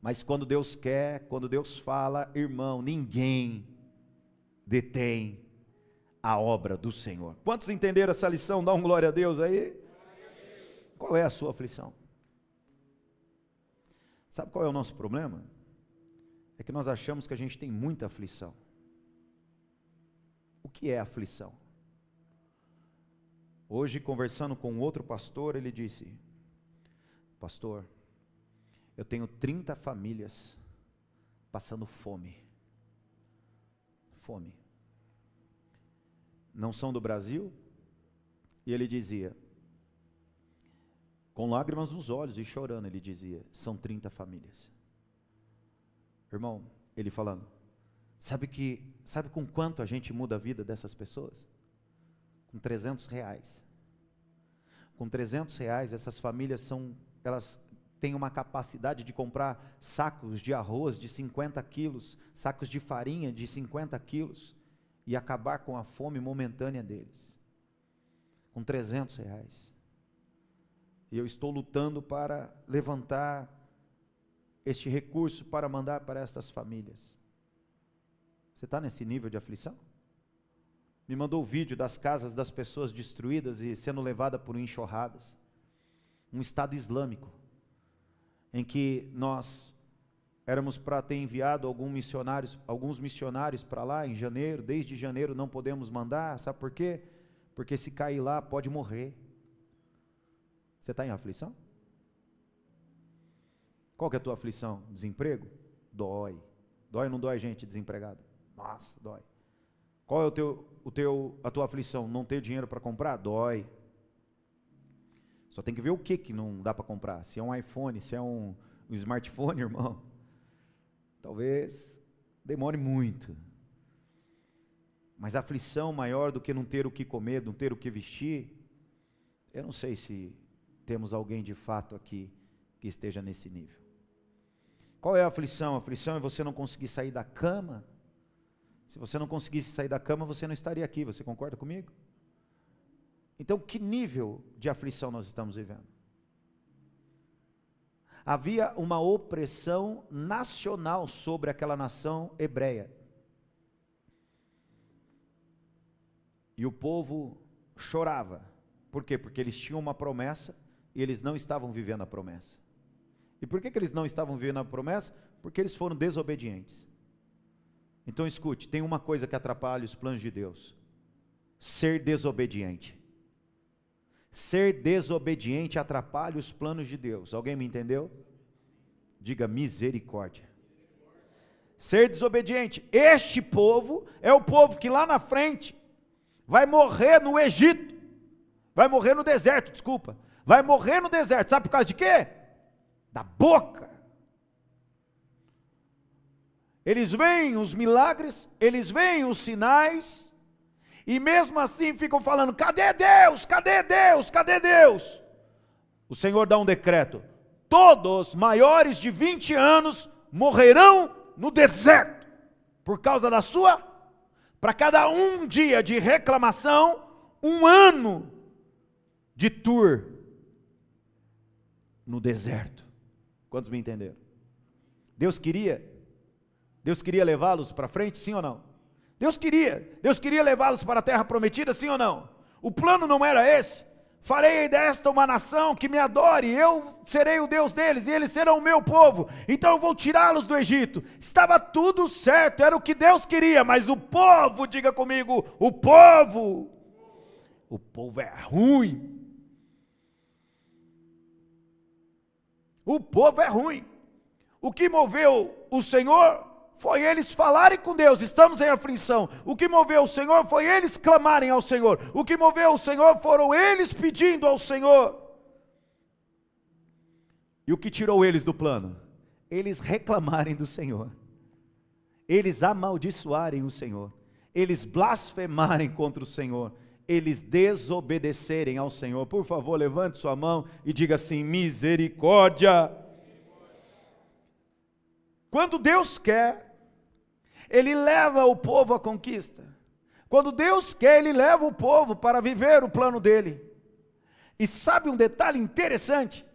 Mas quando Deus quer, quando Deus fala, irmão, ninguém detém a obra do Senhor. Quantos entenderam essa lição? Dá um glória a Deus aí. Qual é a sua aflição? Sabe qual é o nosso problema? É que nós achamos que a gente tem muita aflição. O que é aflição? Hoje, conversando com outro pastor, ele disse: pastor, eu tenho 30 famílias passando fome. Fome. Não são do Brasil? E ele dizia, com lágrimas nos olhos e chorando, ele dizia, são 30 famílias. Irmão, ele falando, sabe com quanto a gente muda a vida dessas pessoas? Com R$300. Com R$300, essas famílias elas têm uma capacidade de comprar sacos de arroz de 50 quilos, sacos de farinha de 50 quilos, e acabar com a fome momentânea deles. Com R$300. E eu estou lutando para levantar este recurso para mandar para estas famílias. Você está nesse nível de aflição? Me mandou o vídeo das casas das pessoas destruídas e sendo levadas por enxurradas. Um estado islâmico, em que nós éramos para ter enviado alguns missionários para lá em janeiro. Desde janeiro não podemos mandar, sabe por quê? Porque se cair lá pode morrer. Você está em aflição? Qual que é a tua aflição? Desemprego? Dói. Dói ou não dói, gente desempregada? Nossa, dói. Qual é a tua aflição? Não ter dinheiro para comprar? Dói. Só tem que ver o que não dá para comprar. Se é um iPhone, se é um smartphone, irmão, talvez demore muito. Mas a aflição maior do que não ter o que comer, não ter o que vestir, eu não sei se temos alguém de fato aqui que esteja nesse nível. Qual é a aflição? A aflição é você não conseguir sair da cama. Se você não conseguisse sair da cama, você não estaria aqui, você concorda comigo? Então, que nível de aflição nós estamos vivendo? Havia uma opressão nacional sobre aquela nação hebreia. E o povo chorava. Por quê? Porque eles tinham uma promessa e eles não estavam vivendo a promessa. E por que eles não estavam vivendo a promessa? Porque eles foram desobedientes. Então escute, tem uma coisa que atrapalha os planos de Deus: ser desobediente. Ser desobediente atrapalha os planos de Deus. Alguém me entendeu? Diga misericórdia. Ser desobediente. Este povo é o povo que lá na frente vai morrer no Egito. Vai morrer no deserto, desculpa. Vai morrer no deserto. Sabe por causa de quê? Da boca. Eles veem os milagres, eles veem os sinais, e mesmo assim ficam falando, cadê Deus? Cadê Deus? Cadê Deus? O Senhor dá um decreto, todos maiores de 20 anos morrerão no deserto, por causa da sua, para cada um dia de reclamação, 1 ano de tour no deserto. Quantos me entenderam? Deus queria Deus queria levá-los para frente, sim ou não? Deus queria levá-los para a terra prometida, sim ou não? O plano não era esse. Farei desta uma nação que me adore, eu serei o Deus deles e eles serão o meu povo, então eu vou tirá-los do Egito. Estava tudo certo, era o que Deus queria, mas o povo, diga comigo, o povo é ruim. O povo é ruim. O que moveu o Senhor foi eles falarem com Deus, estamos em aflição. O que moveu o Senhor foi eles clamarem ao Senhor. O que moveu o Senhor foram eles pedindo ao Senhor. E o que tirou eles do plano? Eles reclamarem do Senhor, eles amaldiçoarem o Senhor, eles blasfemarem contra o Senhor, eles desobedecerem ao Senhor. Por favor, levante sua mão e diga assim: misericórdia. Quando Deus quer, Ele leva o povo à conquista. Quando Deus quer, Ele leva o povo para viver o plano dEle. E sabe um detalhe interessante?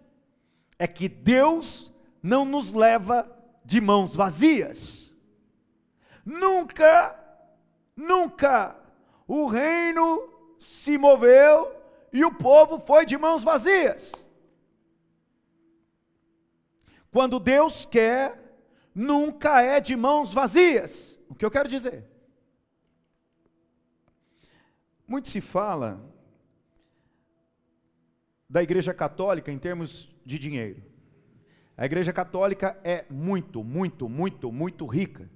É que Deus não nos leva de mãos vazias. Nunca o reino se moveu e o povo foi de mãos vazias. Quando Deus quer, nunca é de mãos vazias. O que eu quero dizer? Muito se fala da Igreja Católica em termos de dinheiro. A Igreja Católica é muito rica.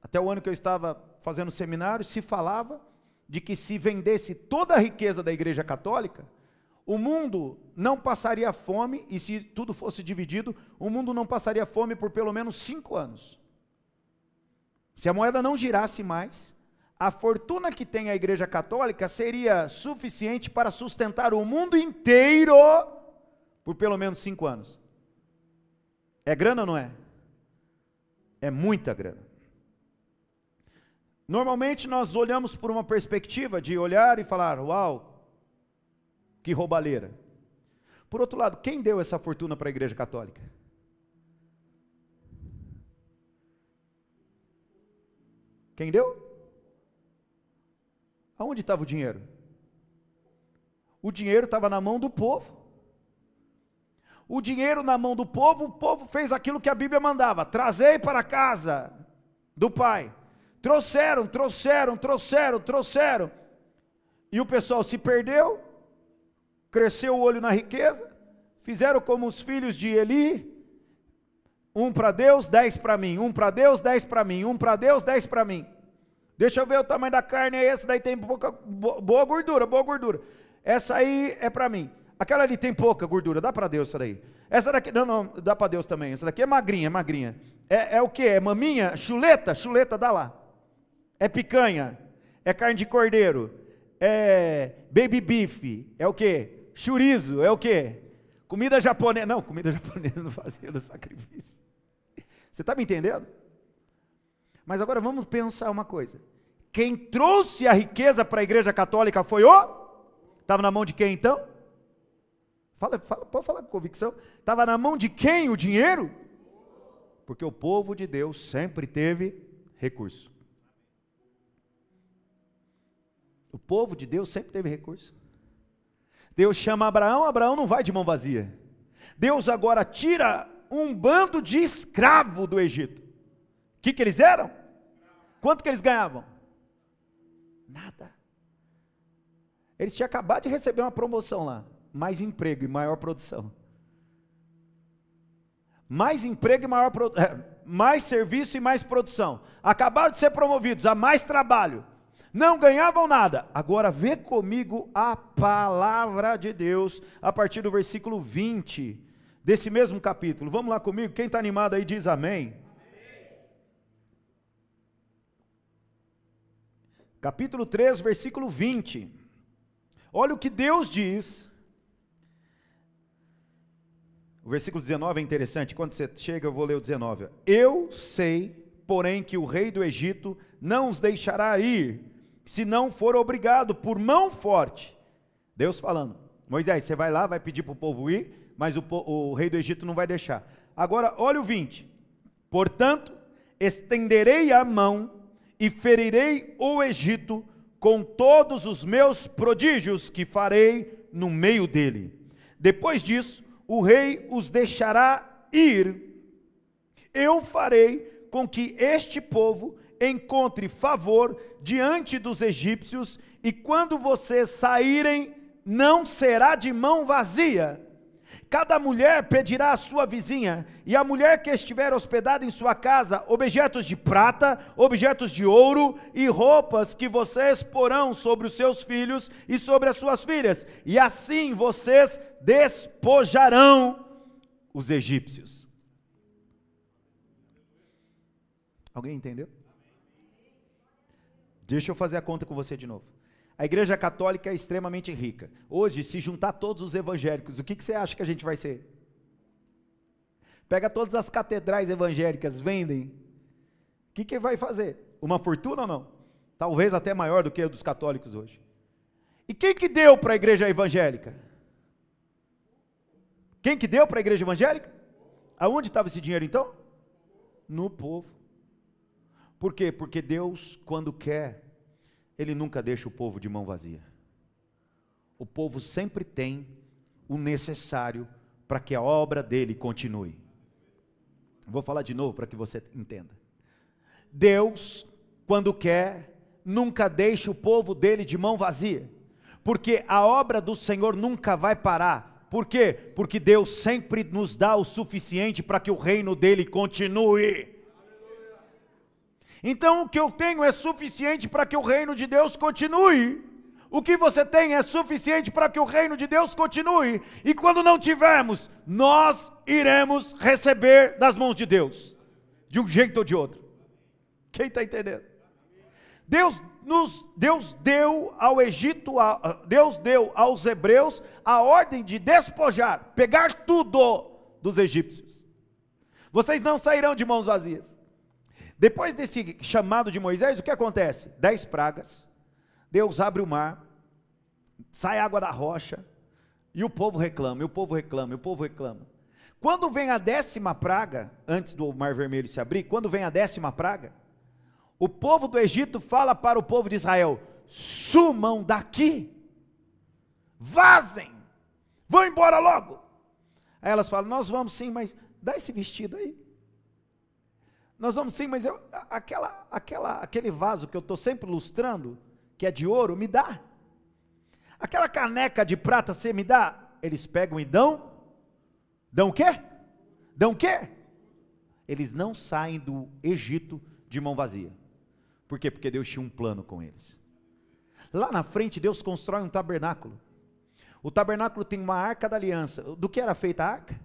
Até o ano que eu estava fazendo seminário, se falava de que se vendesse toda a riqueza da Igreja Católica, o mundo não passaria fome, e se tudo fosse dividido, o mundo não passaria fome por pelo menos 5 anos. Se a moeda não girasse mais, a fortuna que tem a Igreja Católica seria suficiente para sustentar o mundo inteiro por pelo menos 5 anos. É grana ou não é? É muita grana. Normalmente nós olhamos por uma perspectiva de olhar e falar: uau, que roubalheira. Por outro lado, quem deu essa fortuna para a Igreja Católica? Quem deu? Aonde estava o dinheiro? O dinheiro estava na mão do povo. O dinheiro na mão do povo, o povo fez aquilo que a Bíblia mandava: trazei para a casa do Pai. Trouxeram. E o pessoal se perdeu, cresceu o olho na riqueza, fizeram como os filhos de Eli: 1 para Deus, 10 para mim, 1 para Deus, 10 para mim, 1 para Deus, 10 para mim. Deixa eu ver o tamanho da carne, é esse, daí tem boa gordura. Essa aí é para mim. Aquela ali tem pouca gordura, dá para Deus essa daí. Essa daqui, não, dá para Deus também. Essa daqui é magrinha. É o que? É maminha? Chuleta, dá lá. É picanha, é carne de cordeiro, é baby beef, é o que? Chorizo, é o que? Comida japonesa. Não, comida japonesa não fazia do sacrifício. Você está me entendendo? Mas agora vamos pensar uma coisa. Quem trouxe a riqueza para a Igreja Católica foi estava na mão de quem então? Pode falar com convicção. Estava na mão de quem o dinheiro? Porque o povo de Deus sempre teve recurso. O povo de Deus sempre teve recurso. Deus chama Abraão, Abraão não vai de mão vazia. Deus agora tira um bando de escravo do Egito. O que eles eram? Quanto que eles ganhavam? Nada. Eles tinham acabado de receber uma promoção lá. Mais emprego e maior produção. Mais emprego e maior produção. Mais serviço e mais produção. Acabaram de ser promovidos a mais trabalho. Não ganhavam nada. Agora vê comigo a palavra de Deus a partir do versículo 20 desse mesmo capítulo. Vamos lá comigo? Quem está animado aí diz amém. Capítulo 3, versículo 20. Olha o que Deus diz. O versículo 19 é interessante. Quando você chega, eu vou ler o 19. Eu sei, porém, que o rei do Egito não os deixará ir, se não for obrigado por mão forte. Deus falando: Moisés, você vai lá, vai pedir para o povo ir, mas o rei do Egito não vai deixar. Agora, olha o 20. Portanto, estenderei a mão e ferirei o Egito com todos os meus prodígios que farei no meio dele. Depois disso, o rei os deixará ir. Eu farei com que este povo encontre favor diante dos egípcios, e quando vocês saírem, não será de mão vazia. Cada mulher pedirá à sua vizinha, e a mulher que estiver hospedada em sua casa, objetos de prata, objetos de ouro e roupas que vocês porão sobre os seus filhos e sobre as suas filhas, e assim vocês despojarão os egípcios. Alguém entendeu? Deixa eu fazer a conta com você de novo. A igreja católica é extremamente rica. Hoje, se juntar todos os evangélicos, o que você acha que a gente vai ser? Pega todas as catedrais evangélicas, vendem. O que vai fazer? Uma fortuna ou não? Talvez até maior do que a dos católicos hoje. E quem que deu para a igreja evangélica? Quem que deu para a igreja evangélica? Aonde estava esse dinheiro então? No povo. Por quê? Porque Deus, quando quer, Ele nunca deixa o povo de mão vazia. O povo sempre tem o necessário para que a obra dele continue. Vou falar de novo para que você entenda. Deus, quando quer, nunca deixa o povo dele de mão vazia, porque a obra do Senhor nunca vai parar. Por quê? Porque Deus sempre nos dá o suficiente para que o reino dele continue. Então o que eu tenho é suficiente para que o reino de Deus continue. O que você tem é suficiente para que o reino de Deus continue. E quando não tivermos, nós iremos receber das mãos de Deus, de um jeito ou de outro. Quem está entendendo? Deus deu ao Egito, Deus deu aos hebreus a ordem de despojar, pegar tudo dos egípcios. Vocês não sairão de mãos vazias. Depois desse chamado de Moisés, o que acontece? 10 pragas, Deus abre o mar, sai água da rocha, e o povo reclama, e o povo reclama, e o povo reclama. Quando vem a 10ª praga, antes do mar vermelho se abrir, quando vem a 10ª praga, o povo do Egito fala para o povo de Israel: sumam daqui, vazem, vão embora logo. Aí elas falam: nós vamos sim, mas dá esse vestido aí. Nós vamos sim, mas aquele vaso que eu estou sempre lustrando, que é de ouro, me dá. Aquela caneca de prata você me dá. Eles pegam e dão o quê? Dão o quê? Eles não saem do Egito de mão vazia. Por quê? Porque Deus tinha um plano com eles. Lá na frente Deus constrói um tabernáculo. O tabernáculo tem uma arca da aliança. Do que era feita a arca?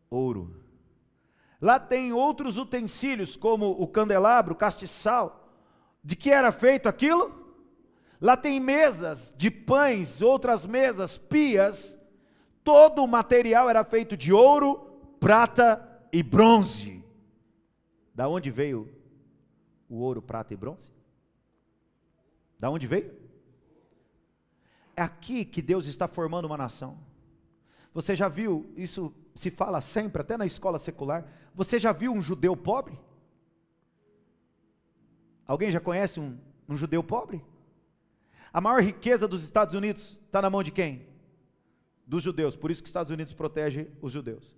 Ouro. Lá tem outros utensílios, como o candelabro, o castiçal. De que era feito aquilo? Lá tem mesas de pães, outras mesas, pias. Todo o material era feito de ouro, prata e bronze. Da onde veio o ouro, prata e bronze? Da onde veio? É aqui que Deus está formando uma nação. Você já viu, isso se fala sempre, até na escola secular, você já viu um judeu pobre? Alguém já conhece um judeu pobre? A maior riqueza dos Estados Unidos está na mão de quem? Dos judeus, por isso que os Estados Unidos protege os judeus.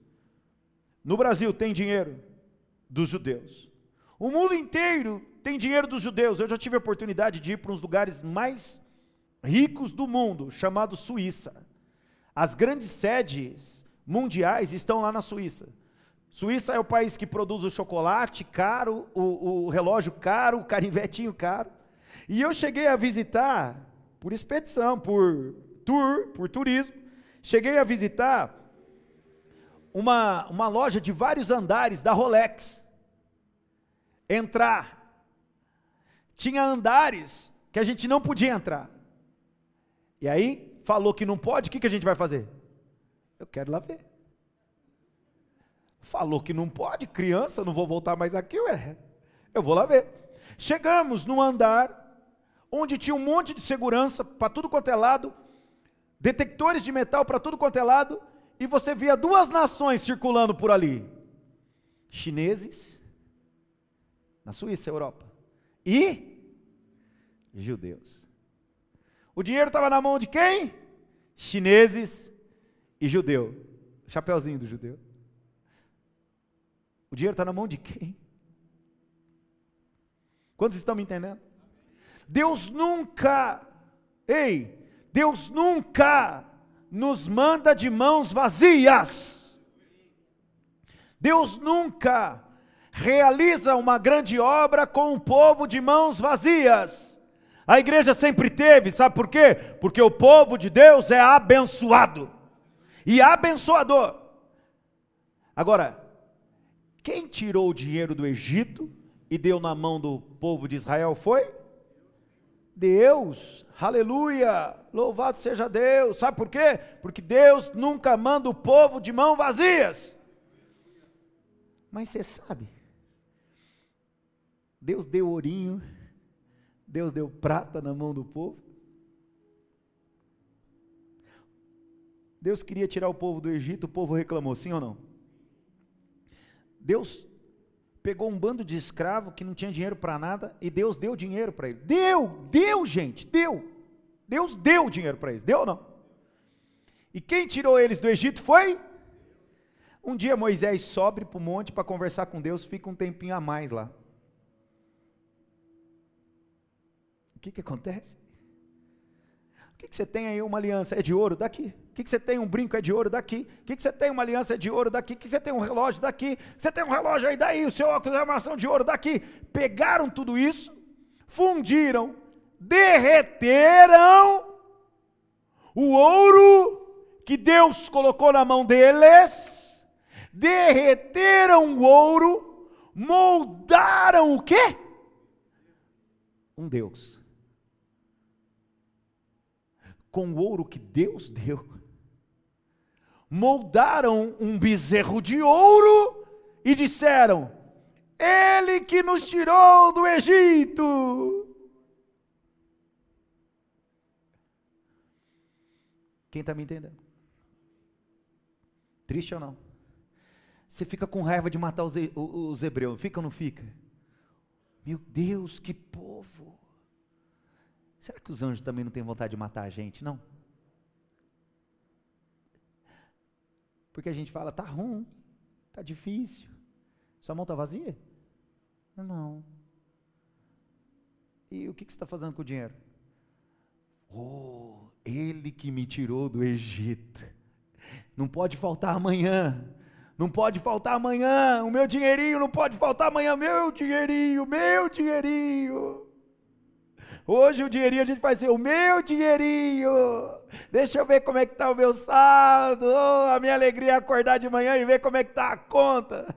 No Brasil tem dinheiro dos judeus. O mundo inteiro tem dinheiro dos judeus. Eu já tive a oportunidade de ir para uns lugares mais ricos do mundo, chamado Suíça. As grandes sedes mundiais estão lá na Suíça. Suíça é o país que produz o chocolate caro, o relógio caro, o canivetinho caro. E eu cheguei a visitar, por expedição, por turismo, cheguei a visitar uma loja de vários andares da Rolex. Entrar. Tinha andares que a gente não podia entrar. E aí, falou que não pode, o que a gente vai fazer? Eu quero ir lá ver. Falou que não pode, criança, não vou voltar mais aqui, ué. Eu vou lá ver. Chegamos num andar, onde tinha um monte de segurança, para tudo quanto é lado, detectores de metal para tudo quanto é lado, e você via 2 nações circulando por ali. chineses, na Suíça, Europa, e judeus. O dinheiro estava na mão de quem? Chineses e judeu. Chapeuzinho do judeu. O dinheiro está na mão de quem? Quantos estão me entendendo? Deus nunca nos manda de mãos vazias. Deus nunca realiza uma grande obra com um povo de mãos vazias. A igreja sempre teve, sabe por quê? Porque o povo de Deus é abençoado e abençoador. Agora, quem tirou o dinheiro do Egito e deu na mão do povo de Israel foi Deus. Aleluia, louvado seja Deus. Sabe por quê? Porque Deus nunca manda o povo de mãos vazias. Mas você sabe, Deus deu ourinho, Deus deu prata na mão do povo. Deus queria tirar o povo do Egito, o povo reclamou, sim ou não? Deus pegou um bando de escravo que não tinha dinheiro para nada e Deus deu dinheiro para eles. Deu gente, deu. Deus deu dinheiro para eles, deu ou não? E quem tirou eles do Egito foi? Um dia Moisés sobe para o monte para conversar com Deus, fica um tempinho a mais lá. O que acontece? O que você tem aí? Uma aliança é de ouro? Daqui. O que você tem? Um brinco é de ouro? Daqui. O que você tem? Uma aliança é de ouro? Daqui. O que você tem? Um relógio? Daqui. Você tem um relógio aí? Daí. O seu óculos é uma armação de ouro? Daqui. Pegaram tudo isso, fundiram, derreteram o ouro que Deus colocou na mão deles, derreteram o ouro, moldaram o quê? Um Deus. Com o ouro que Deus deu, moldaram um bezerro de ouro e disseram: Ele que nos tirou do Egito. Quem está me entendendo? Triste ou não? Você fica com raiva de matar os hebreus, fica ou não fica? Meu Deus, que povo! Será que os anjos também não têm vontade de matar a gente, não? Porque a gente fala, tá ruim, tá difícil, sua mão está vazia? Não. E o que você está fazendo com o dinheiro? Ele que me tirou do Egito, não pode faltar amanhã, não pode faltar amanhã, o meu dinheirinho não pode faltar amanhã, meu dinheirinho. Hoje o dinheirinho a gente vai ser o meu dinheirinho. Deixa eu ver como é que está o meu saldo. A minha alegria é acordar de manhã e ver como é que está a conta.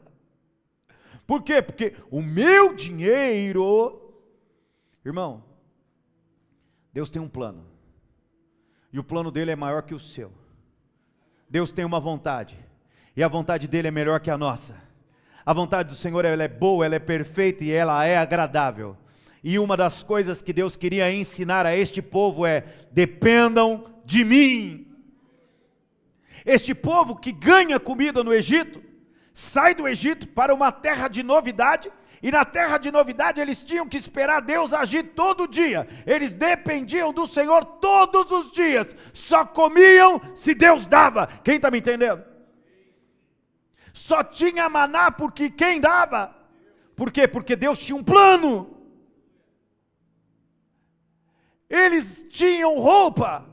Por quê? Porque o meu dinheiro, irmão, Deus tem um plano. E o plano dele é maior que o seu. Deus tem uma vontade. E a vontade dele é melhor que a nossa. A vontade do Senhor, ela é boa, ela é perfeita e ela é agradável. E uma das coisas que Deus queria ensinar a este povo é: dependam de mim. Este povo que ganha comida no Egito, sai do Egito para uma terra de novidade, e na terra de novidade eles tinham que esperar Deus agir todo dia. Eles dependiam do Senhor todos os dias, só comiam se Deus dava. Quem está me entendendo? Só tinha maná porque quem dava? Por quê? Porque Deus tinha um plano. Eles tinham roupa.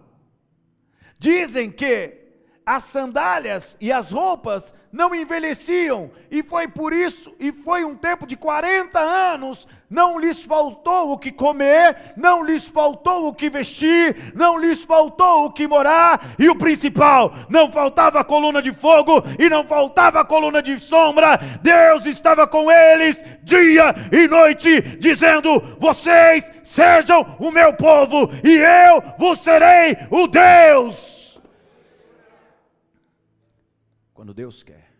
Dizem que as sandálias e as roupas não envelheciam, e foi por isso, e foi um tempo de 40 anos, não lhes faltou o que comer, não lhes faltou o que vestir, não lhes faltou o que morar, e o principal, não faltava a coluna de fogo, e não faltava a coluna de sombra. Deus estava com eles, dia e noite, dizendo: vocês sejam o meu povo, e eu vos serei o Deus. Quando Deus quer,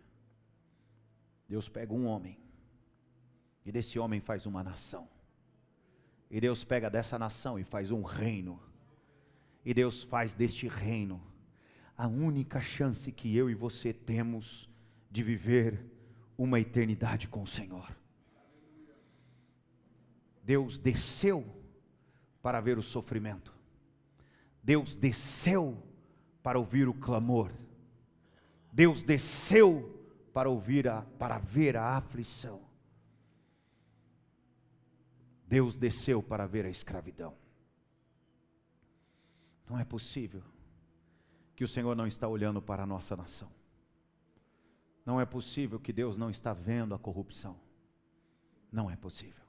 Deus pega um homem, e desse homem faz uma nação, e Deus pega dessa nação e faz um reino, e Deus faz deste reino a única chance que eu e você temos de viver uma eternidade com o Senhor. Deus desceu para ver o sofrimento. Deus desceu para ouvir o clamor. Deus desceu para ver a aflição. Deus desceu para ver a escravidão. Não é possível que o Senhor não está olhando para a nossa nação. Não é possível que Deus não está vendo a corrupção. Não é possível.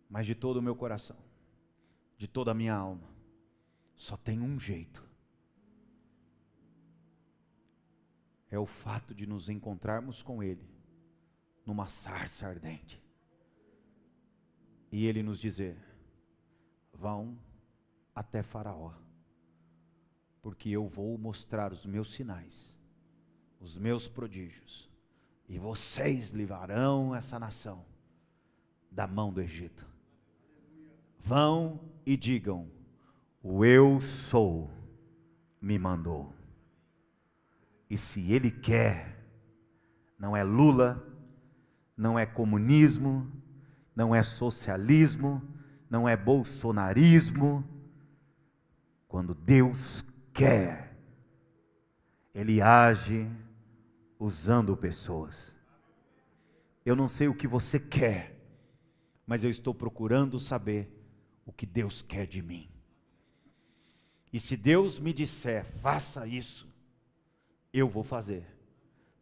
Mas de todo o meu coração, de toda a minha alma, só tem um jeito. É o fato de nos encontrarmos com Ele numa sarça ardente. E Ele nos dizer: vão até Faraó, porque eu vou mostrar os meus sinais, os meus prodígios, e vocês livrarão essa nação da mão do Egito. Vão e digam: o eu sou me mandou. E se Ele quer, não é Lula, não é comunismo, não é socialismo, não é bolsonarismo. Quando Deus quer, Ele age usando pessoas. Eu não sei o que você quer, mas eu estou procurando saber o que Deus quer de mim. E se Deus me disser, faça isso, eu vou fazer,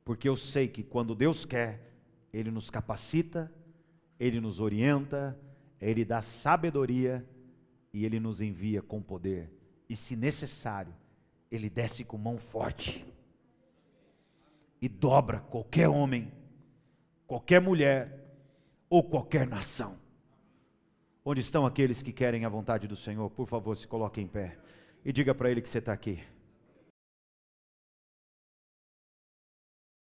porque eu sei que quando Deus quer, Ele nos capacita, Ele nos orienta, Ele dá sabedoria e Ele nos envia com poder. E se necessário, Ele desce com mão forte e dobra qualquer homem, qualquer mulher ou qualquer nação. Onde estão aqueles que querem a vontade do Senhor? Por favor, se coloquem em pé e diga para Ele que você está aqui.